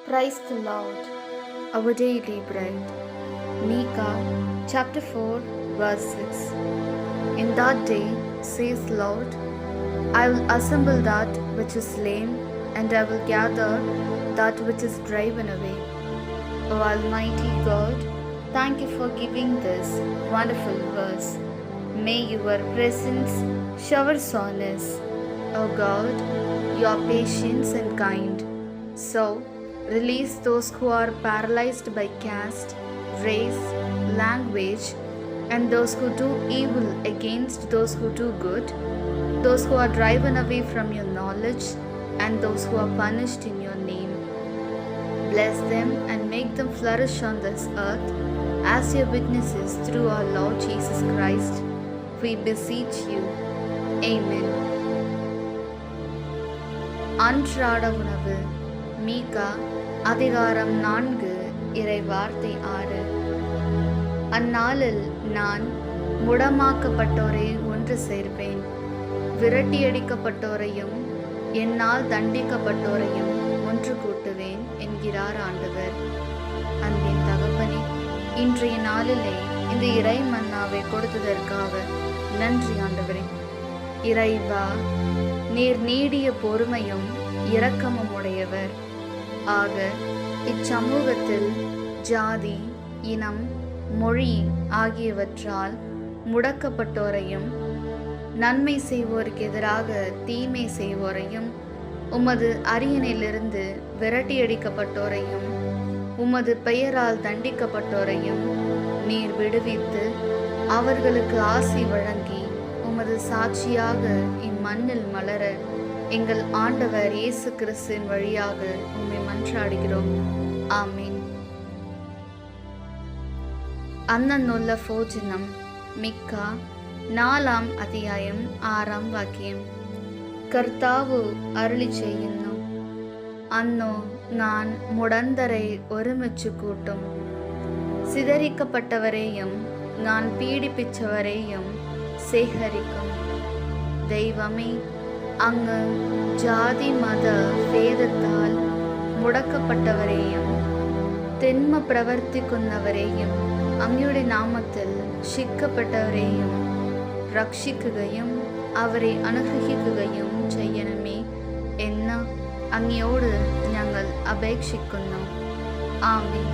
Praise the Lord. Our daily bread. Micah chapter 4 verse 6. In that day, says the Lord, I will assemble that which is lame, and I will gather that which is driven away. O Almighty God, thank you for giving this wonderful verse. May your presence showers on us. O God, you are patient and kind. So, release those who are paralyzed by caste, race, language, and those who do evil against those who do good, those who are driven away from your knowledge, and those who are punished in your name. Bless them and make them flourish on this earth as your witnesses through our Lord Jesus Christ. We beseech you. Amen. அன்றாட உணவு. மீகா அதிகாரம் 4 இறை வார்த்தை 6. அந்நாளில் நான் முடமாக்கப்பட்டோரை ஒன்று சேர்ப்பேன், விரட்டியடிக்கப்பட்டோரையும் என்னால் தண்டிக்கப்பட்டோரையும் ஒன்று கூட்டுவேன் என்கிறார் ஆண்டவர். அன்பின் தகப்பனே, இன்றைய நாளிலே இந்த இறை மன்னாவை கொடுத்ததற்காக நன்றி ஆண்டவரே. இறைவா, நீர் நீடிய பொறுமையும் இரக்கமும் உடையவர். ஆக இச்சமூகத்தில் ஜாதி, இனம், மொழி ஆகியவற்றால் முடக்கப்பட்டோரையும் நன்மை செய்வோருக்கு எதிராக தீமை செய்வோரையும் உமது அரியணையிலிருந்து விரட்டியடிக்கப்பட்டோரையும் உமது பெயரால் தண்டிக்கப்பட்டோரையும் நீர் விடுவித்து அவர்களுக்கு ஆசி வழங்கி உமது சாட்சியாக இம்மண்ணில் மலர எங்கள் ஆண்டவர் இயேசு கிறிஸ்துவின் வழியாக உம்மை மன்றாடுகிறோம். ஆமீன். അന്നുള്ള ഭോജനം. മിക്ക 4 അധ്യായം 6 വാക്യം. കർത്താവ് അരുളി ചെയ്യുന്നു, അന്നു ഞാൻ മുടന്തരെ ഒരുമിച്ച് കൂട്ടും, சிதறிக்கப்பட்டவரையும் நான் பீடிப்பிச்சவரையும் சேகரிக்கும். தெய்வமே, അങ്ങ് ജാതി മത ഭേദത്താൽ മുടക്കപ്പെട്ടവരെയും തിന്മ പ്രവർത്തിക്കുന്നവരെയും അങ്ങയുടെ നാമത്തിൽ ശിക്കപ്പെട്ടവരെയും രക്ഷിക്കുകയും അവരെ അനുഗ്രഹിക്കുകയും ചെയ്യണമേ എന്ന് അങ്ങയോട് ഞങ്ങൾ അപേക്ഷിക്കുന്നു. ആമേൻ.